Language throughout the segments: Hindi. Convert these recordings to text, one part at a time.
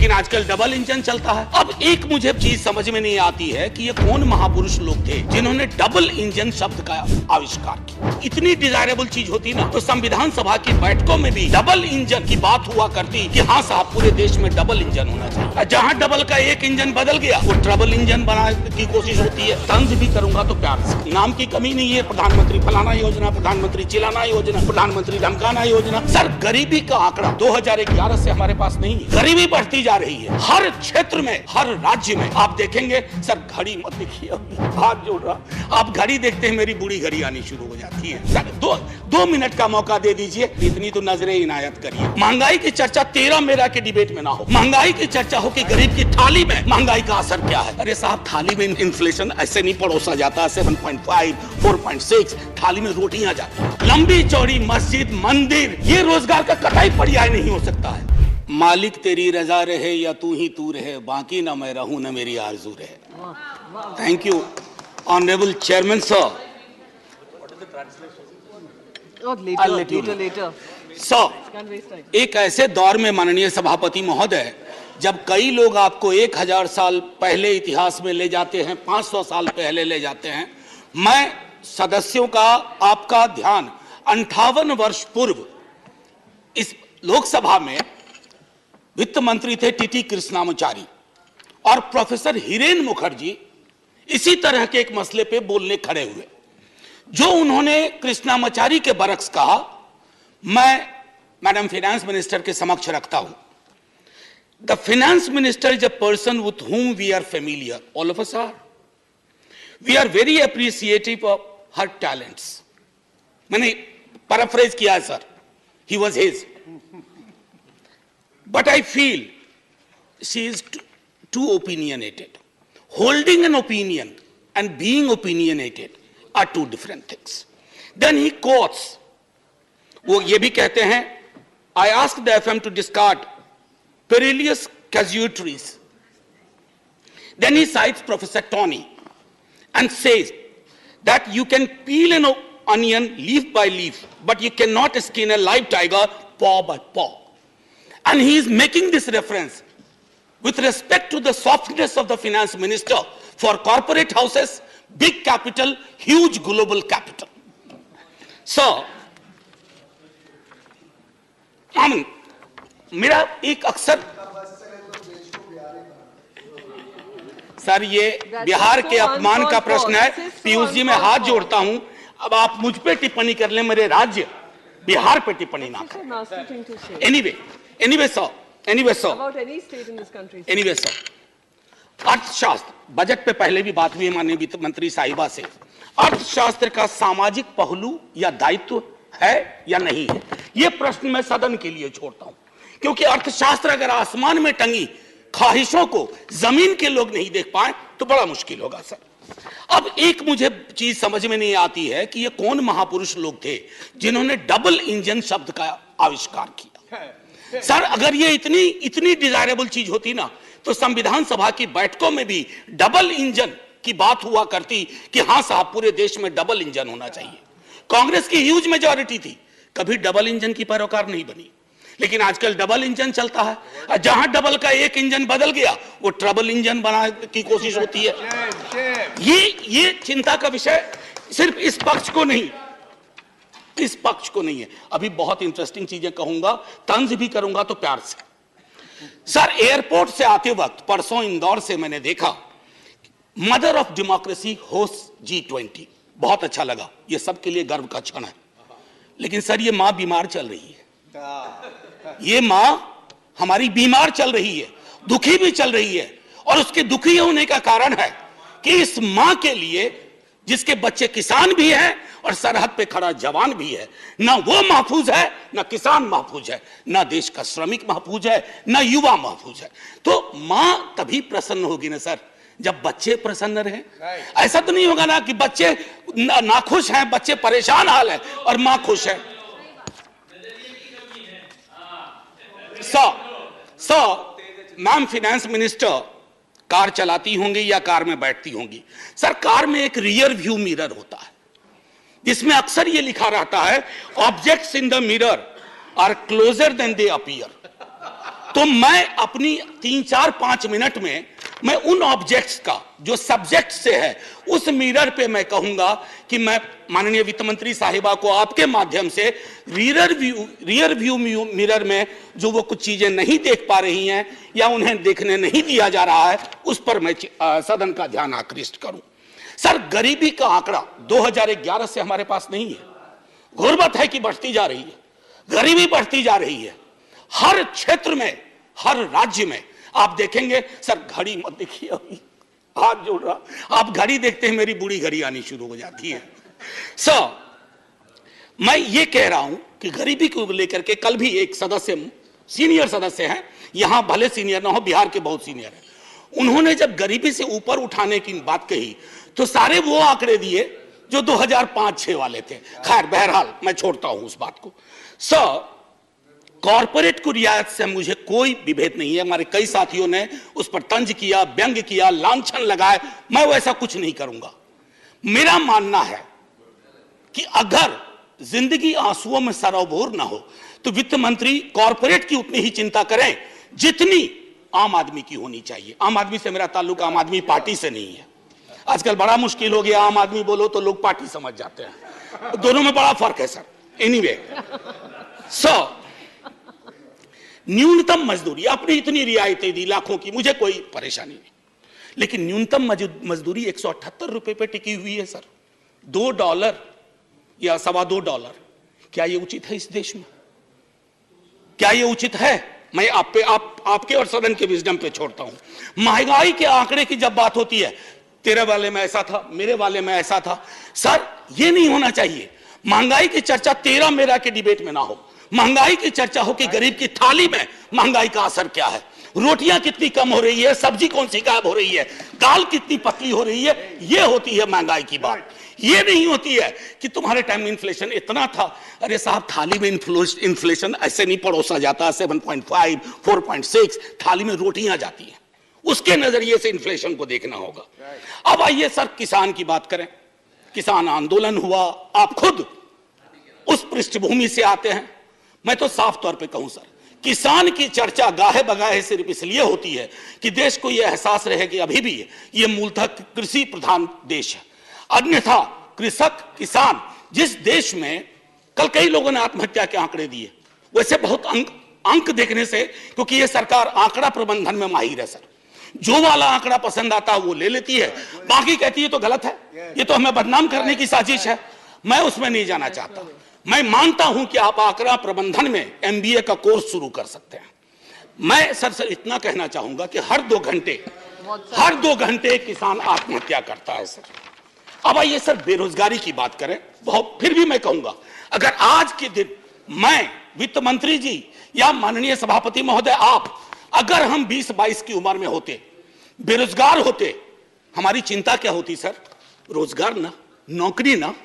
लेकिन आजकल डबल इंजन चलता है। अब एक मुझे चीज समझ में नहीं आती है कि ये कौन महापुरुष लोग थे जिन्होंने डबल इंजन शब्द का आविष्कार किया। इतनी डिजायरेबल चीज होती ना तो संविधान सभा की बैठकों में भी डबल इंजन की बात हुआ करती कि हाँ साहब पूरे देश में डबल इंजन होना चाहिए। जहाँ डबल का एक इंजन बदल गया वो ट्रबल इंजन बनाने की कोशिश होती है। तंज भी करूंगा तो प्यार से, नाम की कमी नहीं है। प्रधानमंत्री फलाना योजना, प्रधानमंत्री चिलाना योजना, प्रधानमंत्री धमकाना योजना। सर गरीबी का आंकड़ा 2011 से हमारे पास नहीं है। गरीबी बढ़ती जा रही है हर क्षेत्र में, हर राज्य में। आप देखेंगे सर, घड़ी मत देखिए, हाथ जोड़ रहा, आप घड़ी देखते हैं मेरी बूढ़ी घड़ी आनी शुरू हो जाती है। सर दो मिनट का मौका दे दीजिए, इतनी तो नजरें इनायत करिए। महंगाई की चर्चा 13 मेरा के डिबेट में ना हो, महंगाई की चर्चा हो कि गरीब की थाली में महंगाई का असर क्या है। अरे साहब थाली में इन्फ्लेशन ऐसे नहीं परोसा जाता। 7.5, 4.6 थाली में रोटियां जाती। लंबी चौड़ी मस्जिद, मंदिर, ये रोजगार का कतई पर्याय नहीं हो सकता है। मालिक तेरी रजा रहे या तू ही तू रहे, बाकी ना मैं रहूं ना मेरी आरज़ू रहे। Thank you honourable chairman sir. Sir एक ऐसे दौर में माननीय सभापति महोदय, जब कई लोग आपको 1000 साल पहले इतिहास में ले जाते हैं, 500 साल पहले ले जाते हैं, मैं सदस्यों का आपका ध्यान 58 वर्ष पूर्व इस लोकसभा में वित्त मंत्री थे टीटी कृष्णामाचारी और प्रोफेसर हिरेन मुखर्जी इसी तरह के एक मसले पे बोलने खड़े हुए। जो उन्होंने कृष्णामाचारी के बरक्स कहा, मैं मैडम फाइनेंस मिनिस्टर के समक्ष रखता हूं। The finance minister is a person with whom we are familiar, all of us are. We are very appreciative of her talents. मैंने पैराफ्रेज किया है sir, he was his. But I feel she is too opinionated. Holding an opinion and being opinionated are two different things. Then he quotes, वो ये भी कहते हैं, I asked the FM to discard perilous casualties. Then he cites Professor Tony and says that you can peel an onion leaf by leaf, but you cannot skin a live tiger paw by paw. And he is making this reference with respect to the softness of the finance minister for corporate houses, big capital, huge global capital. So, मेरा एक अक्सर सर ये बिहार के अपमान का प्रश्न है। पीयूष जी मैं हाथ जोड़ता हूं, अब आप मुझ पे टिप्पणी कर लें, मेरे राज्य बिहार पे टिप्पणी ना करें। Anyway, sir. About any state in this country. Anyway, sir. अर्थशास्त्र, बजट पे पहले भी बात हुई माननीय वित्त मंत्री साहिबा से। अर्थशास्त्र का सामाजिक पहलू या दायित्व है या नहीं है, यह प्रश्न मैं सदन के लिए छोड़ता हूं, क्योंकि अर्थशास्त्र अगर आसमान में टंगी ख्वाहिशों को जमीन के लोग नहीं देख पाए तो बड़ा मुश्किल होगा सर। अब एक मुझे चीज समझ में नहीं आती है कि ये कौन महापुरुष लोग थे जिन्होंने डबल इंजन शब्द का आविष्कार किया। सर अगर ये इतनी डिजायरेबल चीज होती ना तो संविधान सभा की बैठकों में भी डबल इंजन की बात हुआ करती कि हाँ साहब पूरे देश में डबल इंजन होना चाहिए। कांग्रेस की ह्यूज मेजॉरिटी थी, कभी डबल इंजन की पैरोकार नहीं बनी। लेकिन आजकल डबल इंजन चलता है, जहां डबल का एक इंजन बदल गया वो ट्रबल इंजन बनाने की कोशिश होती है। ये चिंता का विषय सिर्फ इस पक्ष को नहीं, इस पक्ष को नहीं है। अभी बहुत इंटरेस्टिंग चीजें कहूंगा, तंज भी करूंगा तो प्यार से। सर एयरपोर्ट से आते वक्त परसों इंदौर से मैंने देखा mother of democracy host G20, बहुत अच्छा लगा, ये सबके लिए गर्व का क्षण है। लेकिन सर ये मां बीमार चल रही है, ये मां हमारी बीमार चल रही है, दुखी भी चल रही है। और उसके दुखी होने का कारण है कि इस मां के लिए जिसके बच्चे किसान भी हैं और सरहद पे खड़ा जवान भी है, ना वो महफूज है, ना किसान महफूज है, ना देश का श्रमिक महफूज है, ना युवा महफूज है। तो मां तभी प्रसन्न होगी ना सर जब बच्चे प्रसन्न रहे। ऐसा तो नहीं होगा ना कि बच्चे नाखुश हैं, बच्चे परेशान हाल है और मां खुश है। मैम फाइनेंस मिनिस्टर कार चलाती होंगी या कार में बैठती होंगी। सर कार में एक रियर व्यू मिरर होता है जिसमें अक्सर ये लिखा रहता है objects in the mirror are closer than they appear. तो मैं अपनी 3-4-5 मिनट में मैं उन ऑब्जेक्ट्स का जो सब्जेक्ट से है उस मिरर पे मैं कहूंगा कि मैं माननीय वित्त मंत्री साहिबा को आपके माध्यम से रियर व्यू मिरर में जो वो कुछ चीजें नहीं देख पा रही हैं या उन्हें देखने नहीं दिया जा रहा है उस पर मैं सदन का ध्यान आकृष्ट करूं। सर, गरीबी का आंकड़ा 2011 से हमारे पास नहीं है। गुर्बत है कि बढ़ती जा रही है, गरीबी बढ़ती जा रही है हर क्षेत्र में, हर राज्य में। आप देखेंगे सर, घड़ी मत देखिए, अभी हाथ जोड़ रहा, आप घड़ी देखते हैं मेरी बूढ़ी घड़ी आनी शुरू हो जाती है। सर, मैं ये कह रहा हूं कि गरीबी को लेकर के कल भी एक सदस्य, सीनियर सदस्य हैं, यहां भले सीनियर ना हो, बिहार के बहुत सीनियर हैं, उन्होंने जब गरीबी से ऊपर उठाने की बात कही तो सारे वो आंकड़े दिए जो 2005-6 वाले थे। खैर, बहरहाल मैं छोड़ता हूं उस बात को। सर, कॉर्पोरेट को रियायत से मुझे कोई विभेद नहीं है। हमारे कई साथियों ने उस पर तंज किया, व्यंग किया, लांछन लगाए, मैं वैसा कुछ नहीं करूंगा। मेरा मानना है कि अगर जिंदगी आंसुओं में सरोबोर ना हो तो वित्त मंत्री कॉर्पोरेट की उतनी ही चिंता करें जितनी आम आदमी की होनी चाहिए। आम आदमी से मेरा ताल्लुक आम आदमी पार्टी से नहीं है। आजकल बड़ा मुश्किल हो गया, आम आदमी बोलो तो लोग पार्टी समझ जाते हैं, दोनों में बड़ा फर्क है सर। एनीवे, सो न्यूनतम मजदूरी, आपने इतनी रियायतें दी लाखों की, मुझे कोई परेशानी नहीं, लेकिन न्यूनतम मजदूरी 178 रुपए पे टिकी हुई है सर। $2 या $2.25, क्या ये उचित है इस देश में? क्या ये उचित है? मैं आपके और सदन के विजडम पे छोड़ता हूं। महंगाई के आंकड़े की जब बात होती है, तेरे वाले में ऐसा था, मेरे वाले में ऐसा था, सर ये नहीं होना चाहिए। महंगाई की चर्चा तेरा मेरा के डिबेट में ना हो, महंगाई की चर्चा हो कि गरीब की थाली में महंगाई का असर क्या है, रोटियां कितनी कम हो रही है, सब्जी कौन सी गायब हो रही है, दाल कितनी पतली हो रही है, ये होती है महंगाई की बात। ये नहीं होती है कि तुम्हारे टाइम में इन्फ्लेशन इतना था। अरे साहब, थाली में इन्फ्लेशन ऐसे नहीं परोसा जाता, 7.5, 4.6 थाली में रोटियां जाती हैं, उसके नजरिए से इन्फ्लेशन को देखना होगा। अब आइए सर, किसान की बात करें। किसान आंदोलन हुआ, आप खुद उस पृष्ठभूमि से आते हैं। मैं तो साफ तौर पे कहूं सर, किसान की चर्चा गाहे बगाहे सिर्फ इसलिए होती है कि देश को यह एहसास रहे कि अभी भी ये मूलतः कृषि प्रधान देश है। अन्यथा कृषक, किसान, जिस देश में कल कई लोगों ने आत्महत्या के आंकड़े दिए, वैसे बहुत अंक देखने से, क्योंकि ये सरकार आंकड़ा प्रबंधन में माहिर है सर, जो वाला आंकड़ा पसंद आता है वो ले लेती है, बाकी कहती है तो गलत है, ये तो हमें बदनाम करने की साजिश है। मैं उसमें नहीं जाना चाहता। मैं मानता हूं कि आप आंकड़ा प्रबंधन में MBA का कोर्स शुरू कर सकते हैं। मैं सर इतना कहना चाहूंगा कि हर 2 घंटे किसान आत्महत्या करता है सर। अब आइए सर, बेरोजगारी की बात करें। बहुत फिर भी मैं कहूंगा, अगर आज के दिन मैं, वित्त मंत्री जी या माननीय सभापति महोदय आप, अगर हम 20-22 की उम्र में होते, बेरोजगार होते, हमारी चिंता क्या होती सर? रोजगार ना, नौकरी ना,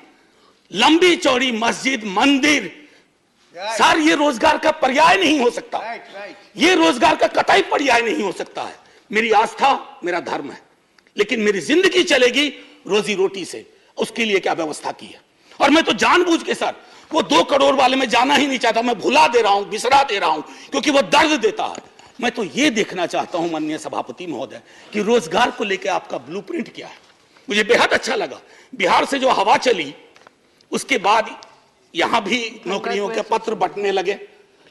लंबी चौड़ी मस्जिद, मंदिर, सर ये रोजगार का पर्याय नहीं हो सकता। ये रोजगार का कतई पर्याय नहीं हो सकता है। मेरी आस्था मेरा धर्म है, लेकिन मेरी जिंदगी चलेगी रोजी रोटी से। उसके लिए क्या व्यवस्था की है? और मैं तो जानबूझ के सर वो 2 करोड़ वाले में जाना ही नहीं चाहता। मैं भुला दे रहा हूं, बिसरा दे रहा हूं, क्योंकि वो दर्द देता है। मैं तो ये देखना चाहता हूं माननीय सभापति महोदय कि रोजगार को लेकर आपका ब्लूप्रिंट क्या है। मुझे बेहद अच्छा लगा, बिहार से जो हवा चली उसके बाद यहां भी नौकरियों के पत्र बंटने लगे,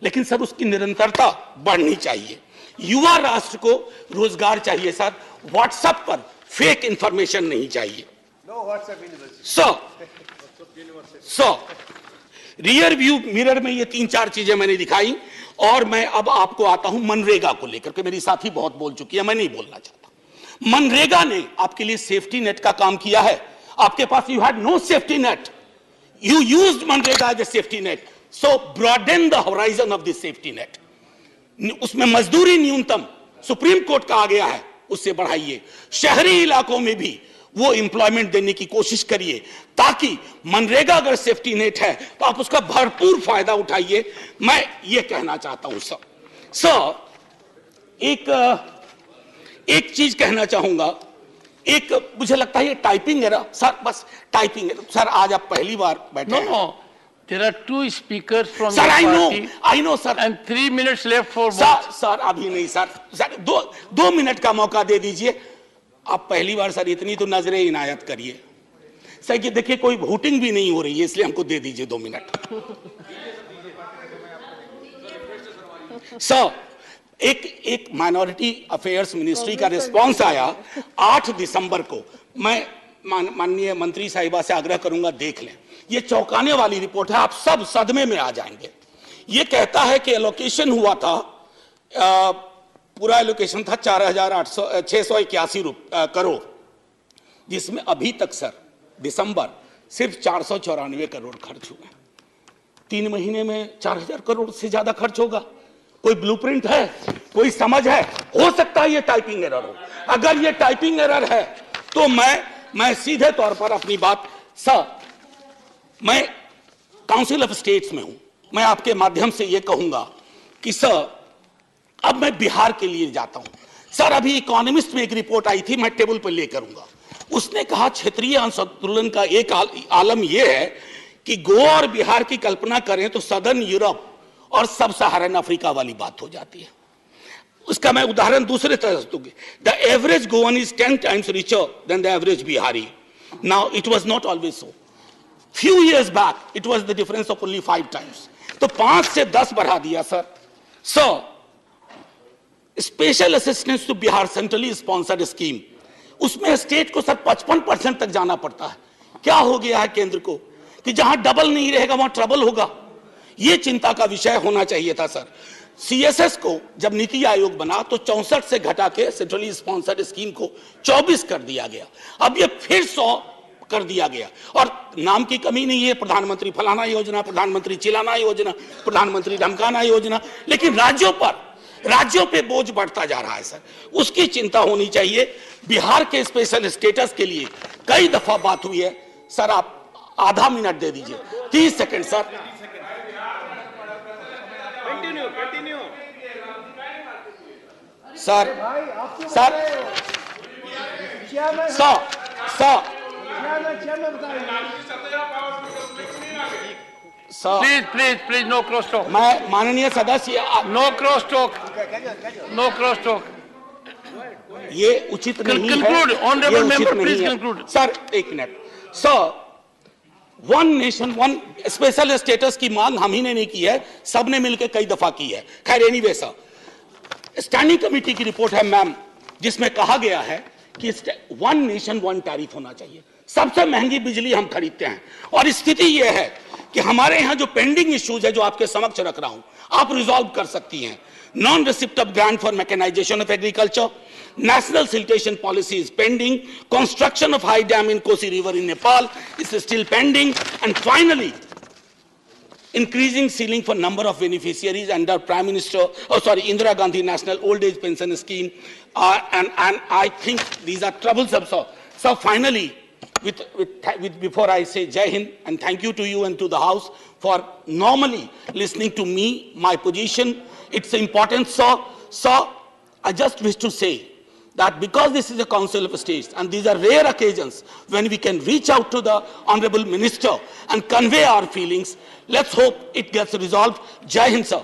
लेकिन सर उसकी निरंतरता बढ़नी चाहिए। युवा राष्ट्र को रोजगार चाहिए सर, व्हाट्सएप पर फेक इंफॉर्मेशन नहीं चाहिए। सो रियर व्यू मिरर में ये 3-4 चीजें मैंने दिखाई, और मैं अब आपको आता हूं मनरेगा को लेकर के। मेरी साथी बहुत बोल चुकी है, मैं नहीं बोलना चाहता। मनरेगा ने आपके लिए सेफ्टी नेट का काम किया है। आपके पास you had no safety net, you used MNREGA as a safety net, so broaden the horizon of this safety net. उसमें मजदूरी न्यूनतम सुप्रीम कोर्ट का आ गया है, उससे बढ़ाइए। शहरी इलाकों में भी वो एम्प्लॉयमेंट देने की कोशिश करिए, ताकि मनरेगा अगर सेफ्टी नेट है तो आप उसका भरपूर फायदा उठाइए। मैं ये कहना चाहता हूं सर एक चीज कहना चाहूंगा। मुझे लगता है ये टाइपिंग एरर सर, बस टाइपिंग एरर सर। आज आप पहली बार बैठे no, There are two speakers from Sir, your I party know, sir. and 3 minutes left for sir both. Sir अभी नहीं सर, सर दो मिनट का मौका दे दीजिए। आप पहली बार सर इतनी तो नजरें इनायत करिए सर कि देखिए कोई वोटिंग भी नहीं हो रही है, इसलिए हमको दे दीजिए 2 मिनट। सर एक माइनॉरिटी अफेयर्स मिनिस्ट्री का रिस्पांस आया 8 दिसंबर को। मैं माननीय मंत्री साहिबा से आग्रह करूंगा देख लें, ये चौंकाने वाली रिपोर्ट है, आप सब सदमे में आ जाएंगे। ये कहता है कि एलोकेशन हुआ था, पूरा एलोकेशन था 4,681 करोड़, जिसमें अभी तक सर दिसंबर सिर्फ 494 करोड़ खर्च हुए। 3 महीने में 4,000 करोड़ से ज्यादा खर्च होगा। कोई ब्लूप्रिंट है, कोई समझ है? हो सकता है ये टाइपिंग एरर हो। अगर ये टाइपिंग एरर है तो मैं सीधे तौर पर अपनी बात, सर मैं काउंसिल ऑफ स्टेट्स में हूं, मैं आपके माध्यम से ये कहूंगा कि सर अब मैं बिहार के लिए जाता हूं। सर अभी इकोनॉमिस्ट में एक रिपोर्ट आई थी, मैं टेबल पर लेकर आऊंगा। उसने कहा क्षेत्रीय असंतुलन का एक आलम यह है कि गोवा और बिहार की कल्पना करें तो सदर्न यूरोप और सब सहारन अफ्रीका वाली बात हो जाती है। उसका मैं उदाहरण दूसरे तरह से दूंगी। The average Goan is 10 times richer than the average Bihari. Now it was not always so. Few years back it was the difference of only 5 times. तो 5 से 10 बढ़ा दिया sir. Sir special assistance to Bihar centrally sponsored scheme, उसमें स्टेट को सर 55% तक जाना पड़ता है। क्या हो गया है केंद्र को कि जहां डबल नहीं रहेगा वहां ट्रबल होगा। यह चिंता का विषय होना चाहिए था सर। सीएसएस को जब नीति आयोग बना तो 64 से घटा के सेंट्रली स्पॉन्सर्ड स्कीम को 24 कर दिया गया। अब ये फिर 100 कर दिया गया और नाम की कमी नहीं है, प्रधानमंत्री फलाना योजना, प्रधानमंत्री चिलाना योजना, प्रधानमंत्री धमकाना योजना, लेकिन राज्यों पे बोझ बढ़ता जा रहा है सर। उसकी चिंता होनी चाहिए। बिहार के स्पेशल स्टेटस के लिए कई दफा बात हुई है सर, आप आधा मिनट दे दीजिए, 30 second sir. Sir Please, no cross talk. मैं माननीय सदस्य, No cross talk. No cross talk. ये उचित नहीं है। Conclude, honorable ये उचित member, नहीं please है। conclude. सर एक minute. Sir 1 nation 1 special status की मांग हम ही ने नहीं की है, सबने मिलकर कई दफा की है। खैर एनीवे सर, स्टैंडिंग कमेटी की रिपोर्ट है मैम, जिसमें कहा गया है कि 1 नेशन 1 टैरिफ होना चाहिए। सबसे महंगी बिजली हम खरीदते हैं और स्थिति यह है कि हमारे यहां जो पेंडिंग इश्यूज है जो आपके समक्ष रख रहा हूं, आप रिजॉल्व कर सकती हैं। Non receipt of grant for mechanisation of agriculture, national siltation policy is pending, construction of high dam in Kosi river in Nepal is still pending, and finally increasing ceiling for number of beneficiaries under Indira Gandhi National Old Age Pension Scheme, and I think these are troublesome. So finally, before I say Jai Hind and thank you to you and to the House for normally listening to me, my position, its importance. So I just wish to say that because this is a Council of States and these are rare occasions when we can reach out to the Honorable Minister and convey our feelings, let's hope it gets resolved. Jai Hind, sir.